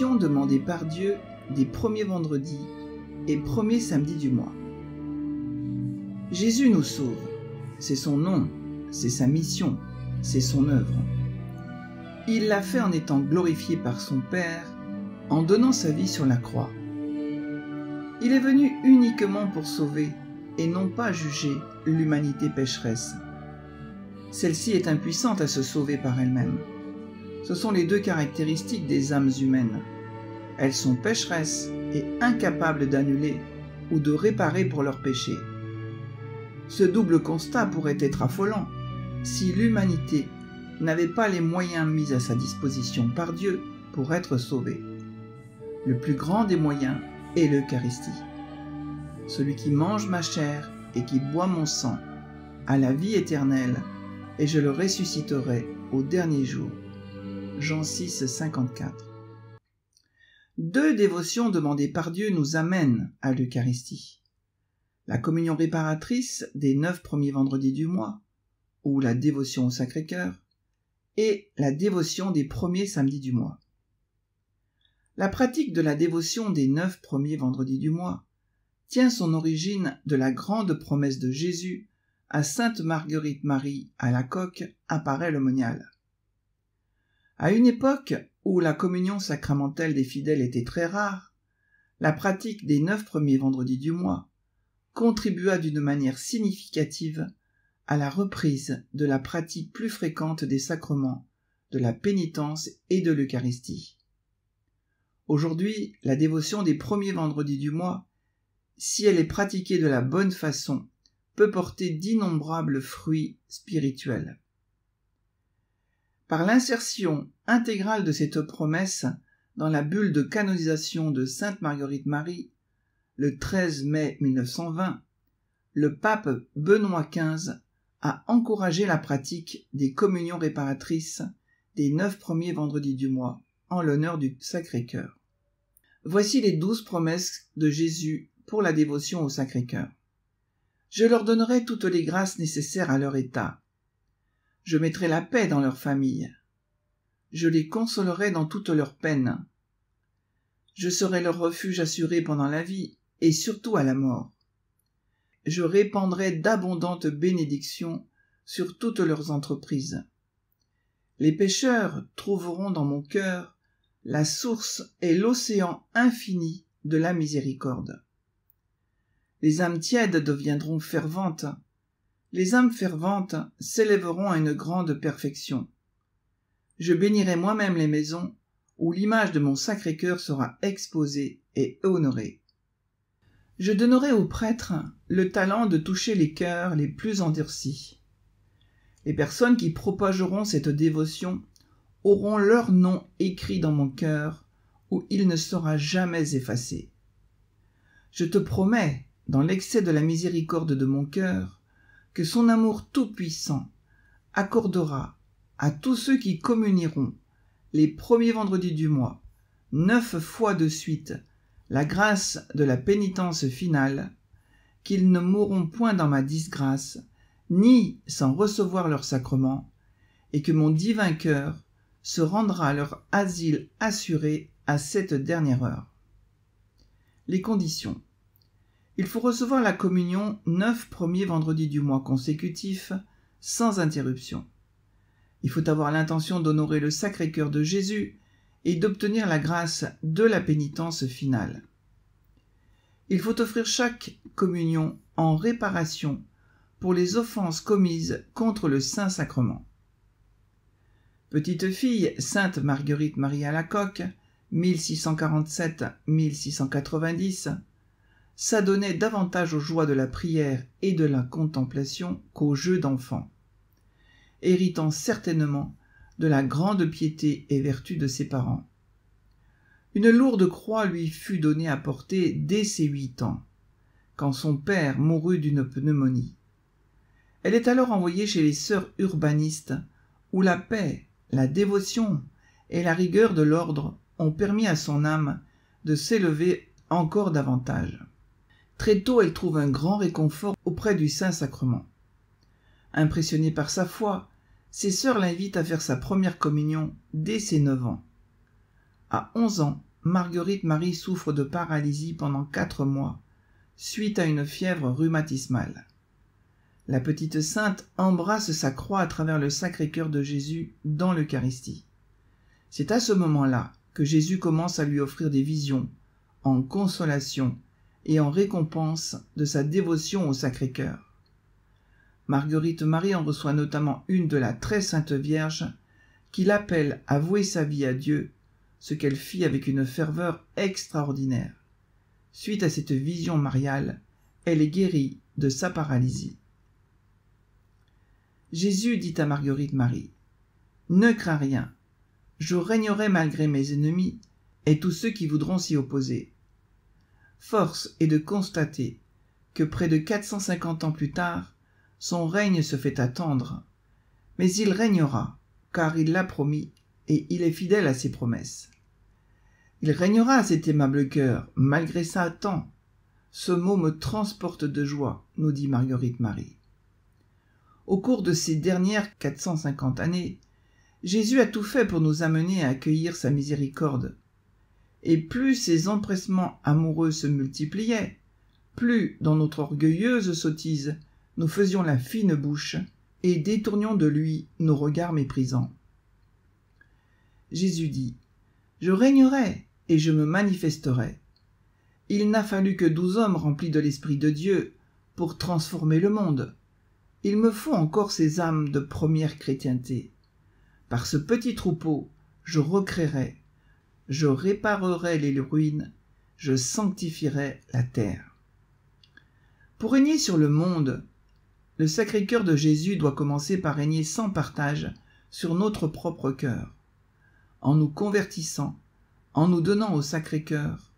dévotions demandées par Dieu des premiers vendredis et premiers samedis du mois. Jésus nous sauve. C'est son nom, c'est sa mission, c'est son œuvre. Il l'a fait en étant glorifié par son Père, en donnant sa vie sur la croix. Il est venu uniquement pour sauver et non pas juger l'humanité pécheresse. Celle-ci est impuissante à se sauver par elle-même. Ce sont les deux caractéristiques des âmes humaines. Elles sont pécheresses et incapables d'annuler ou de réparer pour leurs péchés. Ce double constat pourrait être affolant si l'humanité n'avait pas les moyens mis à sa disposition par Dieu pour être sauvée. Le plus grand des moyens est l'Eucharistie. Celui qui mange ma chair et qui boit mon sang a la vie éternelle, et je le ressusciterai au dernier jour. Jean 6, 54. Deux dévotions demandées par Dieu nous amènent à l'Eucharistie. La communion réparatrice des 9 premiers vendredis du mois, ou la dévotion au Sacré-Cœur, et la dévotion des premiers samedis du mois. La pratique de la dévotion des 9 premiers vendredis du mois tient son origine de la grande promesse de Jésus à Sainte Marguerite Marie à la Coque apparaît le monial. À une époque où la communion sacramentelle des fidèles était très rare, la pratique des 9 premiers vendredis du mois contribua d'une manière significative à la reprise de la pratique plus fréquente des sacrements, de la pénitence et de l'Eucharistie. Aujourd'hui, la dévotion des premiers vendredis du mois, si elle est pratiquée de la bonne façon, peut porter d'innombrables fruits spirituels. Par l'insertion intégrale de cette promesse dans la bulle de canonisation de Sainte Marguerite Marie, le 13 mai 1920, le pape Benoît XV a encouragé la pratique des communions réparatrices des 9 premiers vendredis du mois en l'honneur du Sacré-Cœur. Voici les 12 promesses de Jésus pour la dévotion au Sacré-Cœur. Je leur donnerai toutes les grâces nécessaires à leur état. Je mettrai la paix dans leur famille. Je les consolerai dans toutes leurs peines. Je serai leur refuge assuré pendant la vie et surtout à la mort. Je répandrai d'abondantes bénédictions sur toutes leurs entreprises. Les pécheurs trouveront dans mon cœur la source et l'océan infini de la miséricorde. Les âmes tièdes deviendront ferventes. Les âmes ferventes s'élèveront à une grande perfection. Je bénirai moi-même les maisons où l'image de mon Sacré-Cœur sera exposée et honorée. Je donnerai aux prêtres le talent de toucher les cœurs les plus endurcis. Les personnes qui propageront cette dévotion auront leur nom écrit dans mon cœur où il ne sera jamais effacé. Je te promets, dans l'excès de la miséricorde de mon cœur, que son amour tout-puissant accordera à tous ceux qui communieront les premiers vendredis du mois, 9 fois de suite, la grâce de la pénitence finale, qu'ils ne mourront point dans ma disgrâce, ni sans recevoir leur sacrement, et que mon divin cœur se rendra leur asile assuré à cette dernière heure. Les conditions. Il faut recevoir la communion 9 premiers vendredis du mois consécutifs, sans interruption. Il faut avoir l'intention d'honorer le Sacré-Cœur de Jésus et d'obtenir la grâce de la pénitence finale. Il faut offrir chaque communion en réparation pour les offenses commises contre le Saint-Sacrement. Petite fille, Sainte Marguerite Marie à la Coque, 1647-1690, s'adonnait davantage aux joies de la prière et de la contemplation qu'aux jeux d'enfants, héritant certainement de la grande piété et vertu de ses parents. Une lourde croix lui fut donnée à porter dès ses 8 ans, quand son père mourut d'une pneumonie. Elle est alors envoyée chez les sœurs urbanistes, où la paix, la dévotion et la rigueur de l'ordre ont permis à son âme de s'élever encore davantage. Très tôt, elle trouve un grand réconfort auprès du Saint-Sacrement. Impressionnée par sa foi, ses sœurs l'invitent à faire sa première communion dès ses 9 ans. À 11 ans, Marguerite Marie souffre de paralysie pendant 4 mois, suite à une fièvre rhumatismale. La petite sainte embrasse sa croix à travers le Sacré-Cœur de Jésus dans l'Eucharistie. C'est à ce moment-là que Jésus commence à lui offrir des visions, en consolation et en récompense de sa dévotion au Sacré-Cœur. Marguerite Marie en reçoit notamment une de la très sainte Vierge qui l'appelle à vouer sa vie à Dieu, ce qu'elle fit avec une ferveur extraordinaire. Suite à cette vision mariale, elle est guérie de sa paralysie. Jésus dit à Marguerite Marie : « Ne crains rien, je régnerai malgré mes ennemis et tous ceux qui voudront s'y opposer. » Force est de constater que près de 450 ans plus tard, son règne se fait attendre, mais il régnera, car il l'a promis et il est fidèle à ses promesses. Il régnera à cet aimable cœur, malgré Satan. Ce mot me transporte de joie, nous dit Marguerite Marie. Au cours de ces dernières 450 années, Jésus a tout fait pour nous amener à accueillir sa miséricorde. Et plus ses empressements amoureux se multipliaient, plus, dans notre orgueilleuse sottise, nous faisions la fine bouche et détournions de lui nos regards méprisants. Jésus dit : « Je régnerai et je me manifesterai. » Il n'a fallu que 12 hommes remplis de l'Esprit de Dieu pour transformer le monde. Il me faut encore ces âmes de première chrétienté. Par ce petit troupeau, je recréerai, je réparerai les ruines, je sanctifierai la terre. Pour régner sur le monde, le Sacré-Cœur de Jésus doit commencer par régner sans partage sur notre propre cœur, en nous convertissant, en nous donnant au Sacré-Cœur,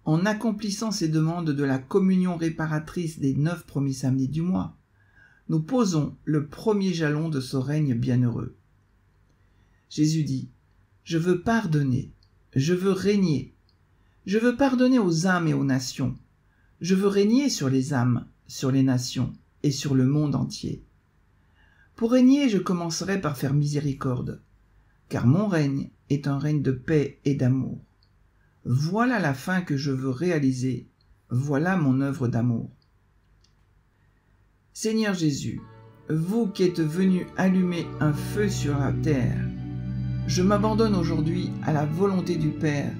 en accomplissant ces demandes de la communion réparatrice des 9 premiers samedis du mois. Nous posons le premier jalon de ce règne bienheureux. Jésus dit : « Je veux pardonner, je veux régner, je veux pardonner aux âmes et aux nations, je veux régner sur les âmes, sur les nations et sur le monde entier. Pour régner, je commencerai par faire miséricorde, car mon règne est un règne de paix et d'amour. Voilà la fin que je veux réaliser, voilà mon œuvre d'amour. » Seigneur Jésus, vous qui êtes venu allumer un feu sur la terre, je m'abandonne aujourd'hui à la volonté du Père,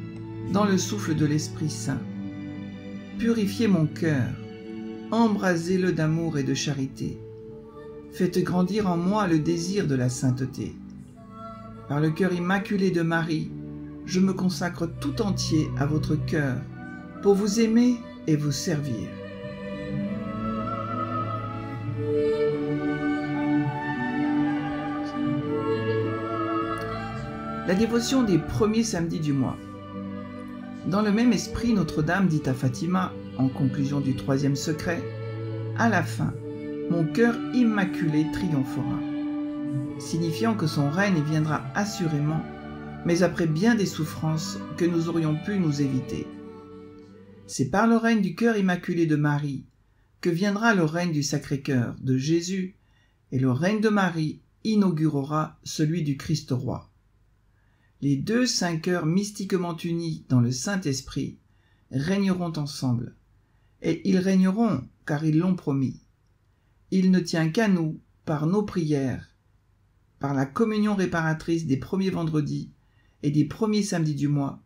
dans le souffle de l'Esprit Saint. Purifiez mon cœur, embrasez-le d'amour et de charité. Faites grandir en moi le désir de la sainteté. Par le cœur immaculé de Marie, je me consacre tout entier à votre cœur, pour vous aimer et vous servir. La dévotion des premiers samedis du mois. Dans le même esprit, Notre-Dame dit à Fatima, en conclusion du 3e secret, « À la fin, mon cœur immaculé triomphera », signifiant que son règne viendra assurément, mais après bien des souffrances que nous aurions pu nous éviter. C'est par le règne du cœur immaculé de Marie que viendra le règne du Sacré-Cœur de Jésus, et le règne de Marie inaugurera celui du Christ roi. Les 2 saints cœurs mystiquement unis dans le Saint-Esprit régneront ensemble, et ils régneront car ils l'ont promis. Il ne tient qu'à nous, par nos prières, par la communion réparatrice des premiers vendredis et des premiers samedis du mois,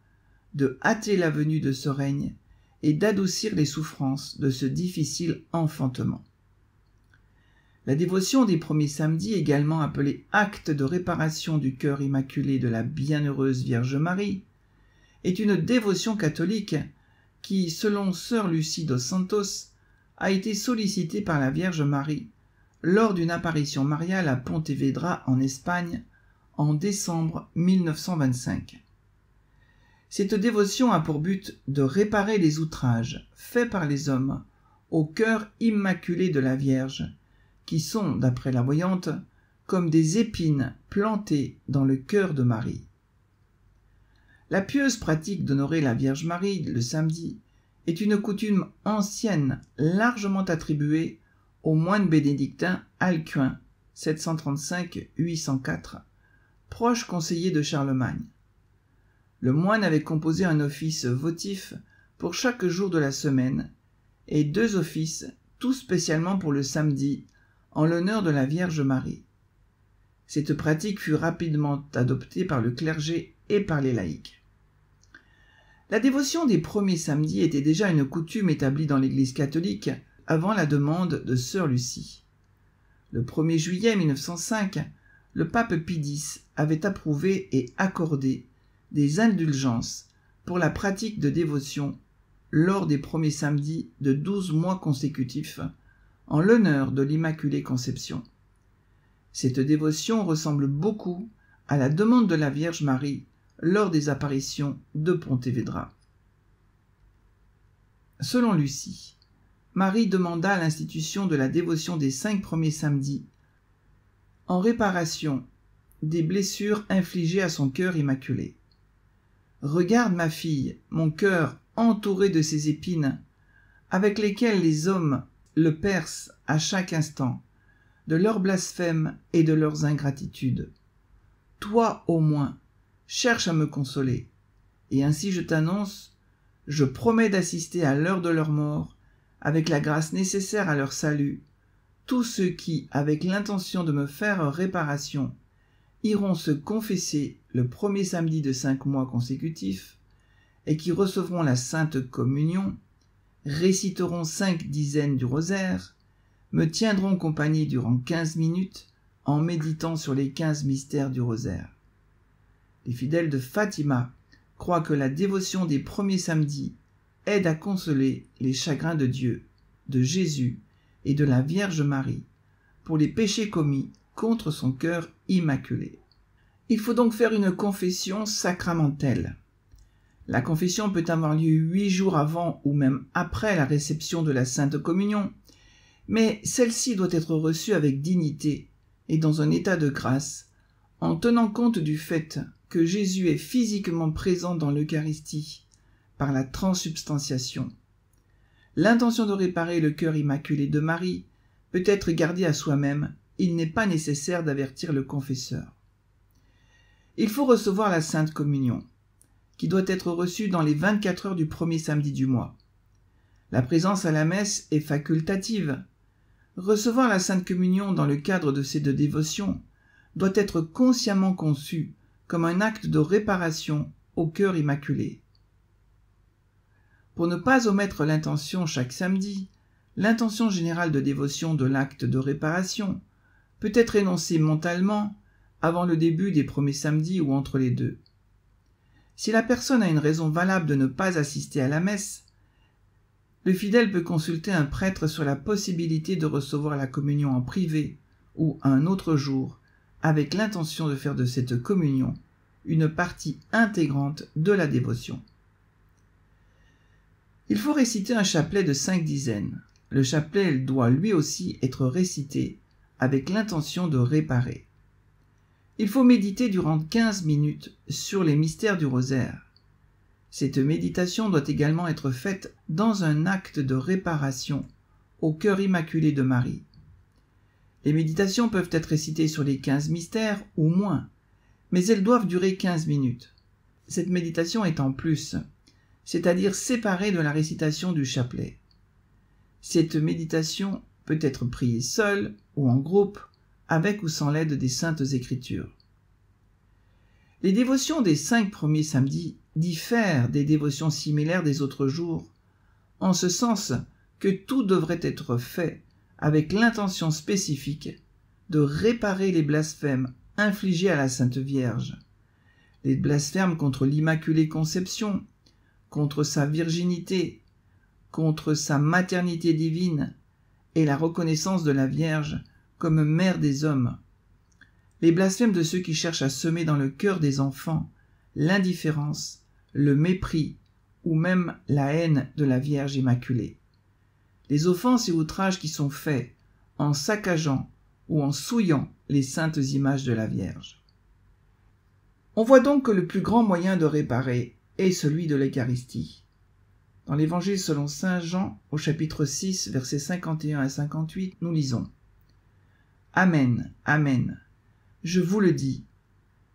de hâter la venue de ce règne et d'adoucir les souffrances de ce difficile enfantement. La dévotion des premiers samedis, également appelée acte de réparation du cœur immaculé de la bienheureuse Vierge Marie, est une dévotion catholique qui, selon sœur Lucie dos Santos, a été sollicitée par la Vierge Marie lors d'une apparition mariale à Pontevedra en Espagne en décembre 1925. Cette dévotion a pour but de réparer les outrages faits par les hommes au cœur immaculé de la Vierge, qui sont, d'après la voyante, comme des épines plantées dans le cœur de Marie. La pieuse pratique d'honorer la Vierge Marie le samedi est une coutume ancienne largement attribuée au moine bénédictin Alcuin, 735-804, proche conseiller de Charlemagne. Le moine avait composé un office votif pour chaque jour de la semaine et 2 offices, tout spécialement pour le samedi, en l'honneur de la Vierge Marie. Cette pratique fut rapidement adoptée par le clergé et par les laïcs. La dévotion des premiers samedis était déjà une coutume établie dans l'Église catholique avant la demande de sœur Lucie. Le 1er juillet 1905, le pape Pie X avait approuvé et accordé des indulgences pour la pratique de dévotion lors des premiers samedis de 12 mois consécutifs en l'honneur de l'Immaculée Conception. Cette dévotion ressemble beaucoup à la demande de la Vierge Marie lors des apparitions de Pontevedra. Selon Lucie, Marie demanda l'institution de la dévotion des 5 premiers samedis en réparation des blessures infligées à son cœur immaculé. Regarde, ma fille, mon cœur entouré de ces épines, avec lesquelles les hommes le percent à chaque instant, de leurs blasphèmes et de leurs ingratitudes. Toi, au moins, cherche à me consoler, et ainsi je t'annonce, je promets d'assister à l'heure de leur mort, avec la grâce nécessaire à leur salut, tous ceux qui, avec l'intention de me faire réparation, iront se confesser le 1er samedi de 5 mois consécutifs, et qui recevront la Sainte Communion, réciteront 5 dizaines du rosaire, me tiendront compagnie durant 15 minutes en méditant sur les 15 mystères du rosaire. Les fidèles de Fatima croient que la dévotion des premiers samedis aide à consoler les chagrins de Dieu, de Jésus et de la Vierge Marie pour les péchés commis contre son cœur immaculé. Il faut donc faire une confession sacramentelle. La confession peut avoir lieu 8 jours avant ou même après la réception de la Sainte Communion, mais celle-ci doit être reçue avec dignité et dans un état de grâce, en tenant compte du fait que Jésus est physiquement présent dans l'Eucharistie par la transsubstantiation. L'intention de réparer le cœur immaculé de Marie peut être gardée à soi-même, il n'est pas nécessaire d'avertir le confesseur. Il faut recevoir la Sainte Communion, qui doit être reçue dans les 24 heures du premier samedi du mois. La présence à la messe est facultative. Recevoir la Sainte Communion dans le cadre de ces 2 dévotions doit être consciemment conçu comme un acte de réparation au cœur immaculé. Pour ne pas omettre l'intention chaque samedi, l'intention générale de dévotion de l'acte de réparation peut être énoncée mentalement avant le début des premiers samedis ou entre les 2. Si la personne a une raison valable de ne pas assister à la messe, le fidèle peut consulter un prêtre sur la possibilité de recevoir la communion en privé ou un autre jour avec l'intention de faire de cette communion une partie intégrante de la dévotion. Il faut réciter un chapelet de 5 dizaines. Le chapelet doit lui aussi être récité avec l'intention de réparer. Il faut méditer durant 15 minutes sur les mystères du rosaire. Cette méditation doit également être faite dans un acte de réparation au cœur immaculé de Marie. Les méditations peuvent être récitées sur les 15 mystères ou moins, mais elles doivent durer 15 minutes. Cette méditation est en plus, c'est-à-dire séparée de la récitation du chapelet. Cette méditation peut être priée seule ou en groupe, avec ou sans l'aide des Saintes Écritures. Les dévotions des 5 premiers samedis diffèrent des dévotions similaires des autres jours, en ce sens que tout devrait être fait avec l'intention spécifique de réparer les blasphèmes infligés à la Sainte Vierge, les blasphèmes contre l'Immaculée Conception, contre sa virginité, contre sa maternité divine et la reconnaissance de la Vierge comme mère des hommes, les blasphèmes de ceux qui cherchent à semer dans le cœur des enfants l'indifférence, le mépris ou même la haine de la Vierge Immaculée, les offenses et outrages qui sont faits en saccageant ou en souillant les saintes images de la Vierge. On voit donc que le plus grand moyen de réparer est celui de l'Eucharistie. Dans l'Évangile selon saint Jean, au chapitre 6, versets 51 à 58, nous lisons « Amen, Amen, je vous le dis,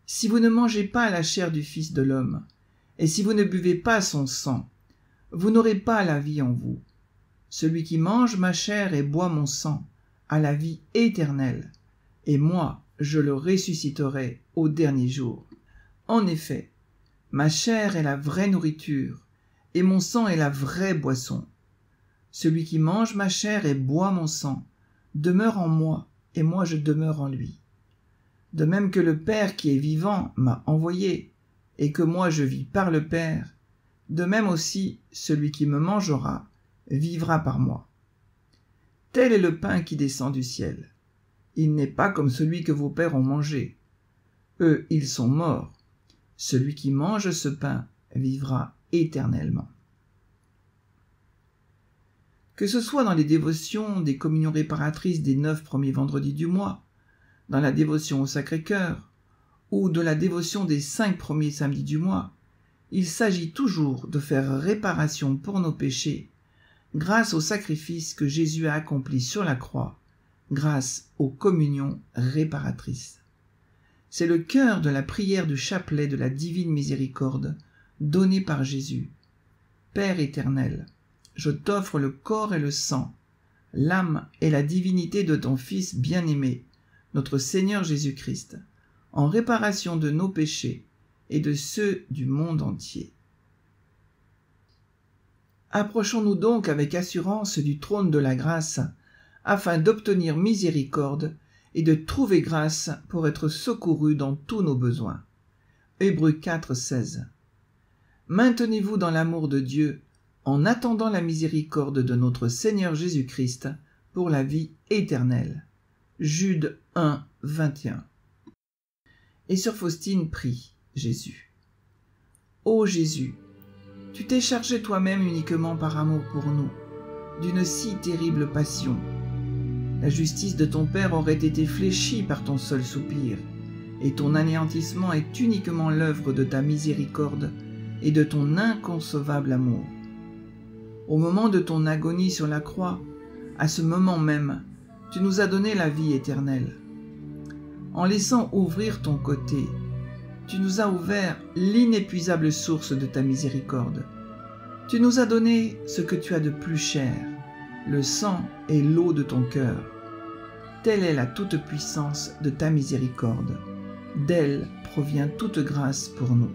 si vous ne mangez pas la chair du Fils de l'homme Et si vous ne buvez pas son sang, vous n'aurez pas la vie en vous. Celui qui mange ma chair et boit mon sang a la vie éternelle, et moi, je le ressusciterai au dernier jour. En effet, ma chair est la vraie nourriture, et mon sang est la vraie boisson. Celui qui mange ma chair et boit mon sang demeure en moi, et moi je demeure en lui. De même que le Père qui est vivant m'a envoyé, et que moi je vis par le Père, de même aussi celui qui me mangera vivra par moi. Tel est le pain qui descend du ciel. Il n'est pas comme celui que vos pères ont mangé. Eux, ils sont morts. Celui qui mange ce pain vivra éternellement. Que ce soit dans les dévotions des communions réparatrices des 9 premiers vendredis du mois, dans la dévotion au Sacré-Cœur, ou de la dévotion des 5 premiers samedis du mois, il s'agit toujours de faire réparation pour nos péchés, grâce au sacrifice que Jésus a accompli sur la croix, grâce aux communions réparatrices. C'est le cœur de la prière du chapelet de la divine miséricorde donnée par Jésus. Père éternel, je t'offre le corps et le sang, l'âme et la divinité de ton Fils bien-aimé, notre Seigneur Jésus-Christ, en réparation de nos péchés et de ceux du monde entier. Approchons-nous donc avec assurance du trône de la grâce, afin d'obtenir miséricorde et de trouver grâce pour être secourus dans tous nos besoins. Hébreux 4, 16. Maintenez-vous dans l'amour de Dieu, en attendant la miséricorde de notre Seigneur Jésus-Christ pour la vie éternelle. Jude 1, 21. Et sœur Faustine prie Jésus. Ô Jésus, tu t'es chargé toi-même uniquement par amour pour nous, d'une si terrible passion. La justice de ton Père aurait été fléchie par ton seul soupir, et ton anéantissement est uniquement l'œuvre de ta miséricorde et de ton inconcevable amour. Au moment de ton agonie sur la croix, à ce moment même, tu nous as donné la vie éternelle. En laissant ouvrir ton côté, tu nous as ouvert l'inépuisable source de ta miséricorde. Tu nous as donné ce que tu as de plus cher, le sang et l'eau de ton cœur. Telle est la toute-puissance de ta miséricorde. D'elle provient toute grâce pour nous.